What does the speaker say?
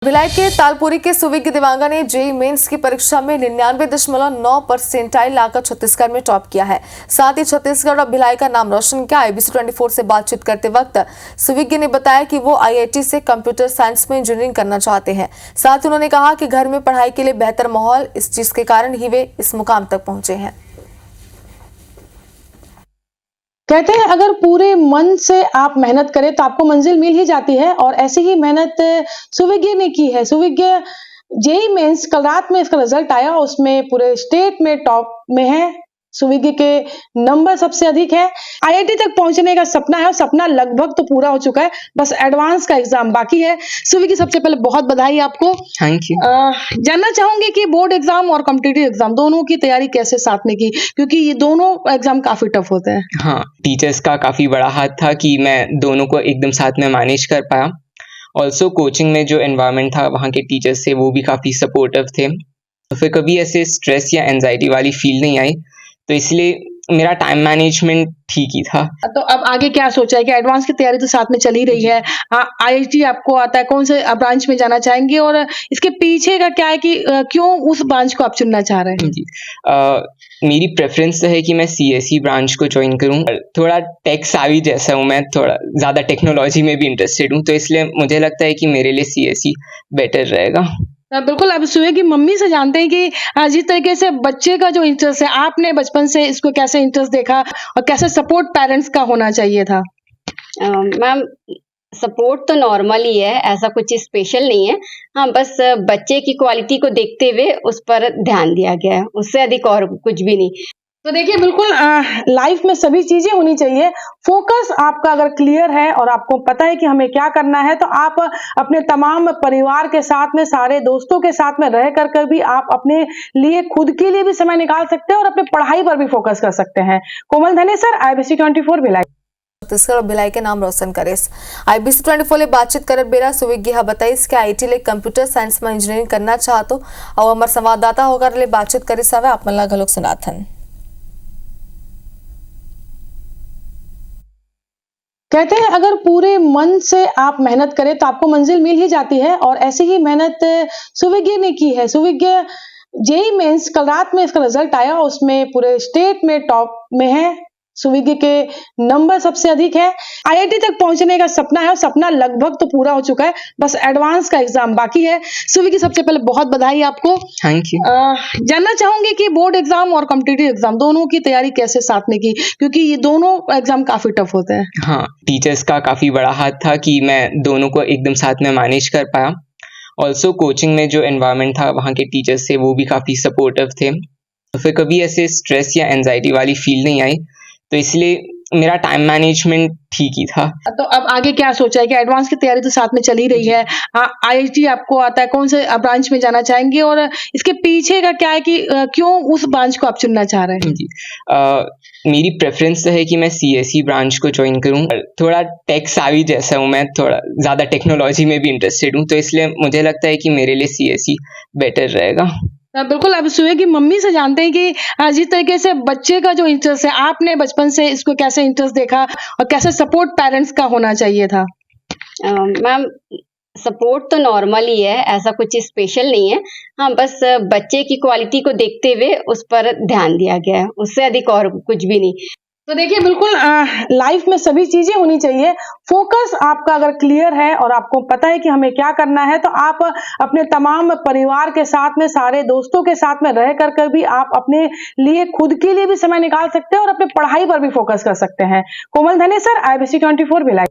भिलाई के तालपुरी के सुविज्ञ दिवांगा ने जेईई मेंस की परीक्षा में 99.9% लाकर छत्तीसगढ़ में टॉप किया है। साथ ही छत्तीसगढ़ और भिलाई का नाम रोशन किया। IBC 24 से बातचीत करते वक्त सुविज्ञ ने बताया कि वो IIT से कंप्यूटर साइंस में इंजीनियरिंग करना चाहते हैं। साथ ही उन्होंने कहा कि घर में पढ़ाई के लिए बेहतर माहौल, इस चीज के कारण ही वे इस मुकाम तक पहुंचे हैं। कहते हैं अगर पूरे मन से आप मेहनत करें तो आपको मंजिल मिल ही जाती है और ऐसी ही मेहनत सुविज्ञ ने की है। सुविज्ञ जेईई मेंस कल रात में इसका रिजल्ट आया, उसमें पूरे स्टेट में टॉप में है। सुविज्ञ के नंबर सबसे अधिक है। IIT तक पहुंचने का सपना है और सपना लगभग तो पूरा हो चुका है, बस एडवांस का एग्जाम बाकी है। सुविज्ञ सबसे पहले बहुत बधाई आपको। Thank you. जानना चाहूंगी कि बोर्ड एग्जाम और कॉम्पिटिटिव एग्जाम दोनों की तैयारी कैसे साथ में की, क्योंकि ये दोनों एग्जाम काफी टफ होते हैं। हाँ, टीचर्स का काफ़ी बड़ा हाथ था कि मैं दोनों को एकदम साथ में मैनेज कर पाया। ऑल्सो कोचिंग में जो एनवायरनमेंट था वहाँ के टीचर्स थे वो भी काफ़ी सपोर्टिव थे, तो फिर कभी ऐसे स्ट्रेस या एंजाइटी वाली फील नहीं आई, तो इसलिए मेरा टाइम मैनेजमेंट ठीक ही था। तो अब आगे क्या सोचा है कि एडवांस की तैयारी तो साथ में चल ही रही है। IIT आपको आता है, कौन से ब्रांच में जाना चाहेंगे और इसके पीछे का क्या है कि क्यों उस ब्रांच को आप चुनना चाह रहे हैं? जी, मेरी प्रेफरेंस तो है कि मैं CSE ब्रांच को ज्वाइन करूं। थोड़ा टेक सावी जैसा हूं मैं, थोड़ा ज़्यादा टेक्नोलॉजी में भी इंटरेस्टेड हूं, तो इसलिए मुझे लगता है कि मेरे लिए CSE बेटर रहेगा। बिल्कुल, आप सुबह की मम्मी से जानते हैं कि जिस तरीके से बच्चे का जो इंटरेस्ट है, आपने बचपन से इसको कैसे इंटरेस्ट देखा और कैसे सपोर्ट पेरेंट्स का होना चाहिए था? मैम, सपोर्ट तो नॉर्मल ही है, ऐसा कुछ स्पेशल नहीं है। हाँ, बस बच्चे की क्वालिटी को देखते हुए उस पर ध्यान दिया गया है, उससे अधिक और कुछ भी नहीं। तो देखिए, बिल्कुल लाइफ में सभी चीजें होनी चाहिए। फोकस आपका अगर क्लियर है और आपको पता है कि हमें क्या करना है, तो आप अपने तमाम परिवार के साथ में, सारे दोस्तों के साथ में रह कर भी आप अपने लिए, खुद के लिए भी समय निकाल सकते हैं और अपने पढ़ाई पर भी फोकस कर सकते हैं। कोमल धनेसर, IBC 24 भिलाई। छत्तीसगढ़ और भिलाई के नाम रोशन करे। IBC 24 ले बातचीत कर बेरा सुविज्ञ बताइस कि IIT ले कंप्यूटर साइंस में इंजीनियरिंग करना चाहतो और हमारे संवाददाता होकर ले बातचीत करे सवे आप मन ला घलोक सुनाथन। कहते हैं अगर पूरे मन से आप मेहनत करें तो आपको मंजिल मिल ही जाती है और ऐसी ही मेहनत सुविज्ञ ने की है। सुविज्ञ जेईई मेंस कल रात में इसका रिजल्ट आया, उसमें पूरे स्टेट में टॉप में है। सुविज्ञ के नंबर सबसे अधिक है। IIT तक पहुंचने का सपना है और सपना लगभग तो पूरा हो चुका है, बस एडवांस का एग्जाम बाकी है। सुविज्ञ सबसे पहले बहुत बधाई आपको। Thank you. जानना चाहूंगी कि बोर्ड एग्जाम और कॉम्पिटिटिव एग्जाम दोनों की तैयारी कैसे साथ में की, क्योंकि ये दोनों एग्जाम काफी टफ होते हैं। हाँ, टीचर्स का काफ़ी बड़ा हाथ था कि मैं दोनों को एकदम साथ में मैनेज कर पाया। ऑल्सो कोचिंग में जो एनवायरनमेंट था वहाँ के टीचर्स थे वो भी काफ़ी सपोर्टिव थे, तो फिर कभी ऐसे स्ट्रेस या एंजाइटी वाली फील नहीं आई, तो इसलिए मेरा टाइम मैनेजमेंट ठीक ही था। तो अब आगे क्या सोचा है कि एडवांस की तैयारी तो साथ में चल ही रही है। IIT आपको आता है, कौन से ब्रांच में जाना चाहेंगे और इसके पीछे का क्या है कि क्यों उस ब्रांच को आप चुनना चाह रहे हैं? जी, मेरी प्रेफरेंस तो है कि मैं CSE ब्रांच को ज्वाइन करूं। थोड़ा टेक सावी जैसा हूं मैं, थोड़ा ज़्यादा टेक्नोलॉजी में भी इंटरेस्टेड हूं, तो इसलिए मुझे लगता है कि मेरे लिए CSE बेटर रहेगा। बिल्कुल, आप सुबह की मम्मी से जानते हैं कि जिस तरीके से बच्चे का जो इंटरेस्ट है, आपने बचपन से इसको कैसे इंटरेस्ट देखा और कैसे सपोर्ट पेरेंट्स का होना चाहिए था? मैम, सपोर्ट तो नॉर्मल ही है, ऐसा कुछ स्पेशल नहीं है। हाँ, बस बच्चे की क्वालिटी को देखते हुए उस पर ध्यान दिया गया है, उससे अधिक और कुछ भी नहीं। तो देखिए, बिल्कुल लाइफ में सभी चीजें होनी चाहिए। फोकस आपका अगर क्लियर है और आपको पता है कि हमें क्या करना है, तो आप अपने तमाम परिवार के साथ में, सारे दोस्तों के साथ में रह कर भी आप अपने लिए, खुद के लिए भी समय निकाल सकते हैं और अपने पढ़ाई पर भी फोकस कर सकते हैं। कोमल धनेसर, IBC 24 भिलाई।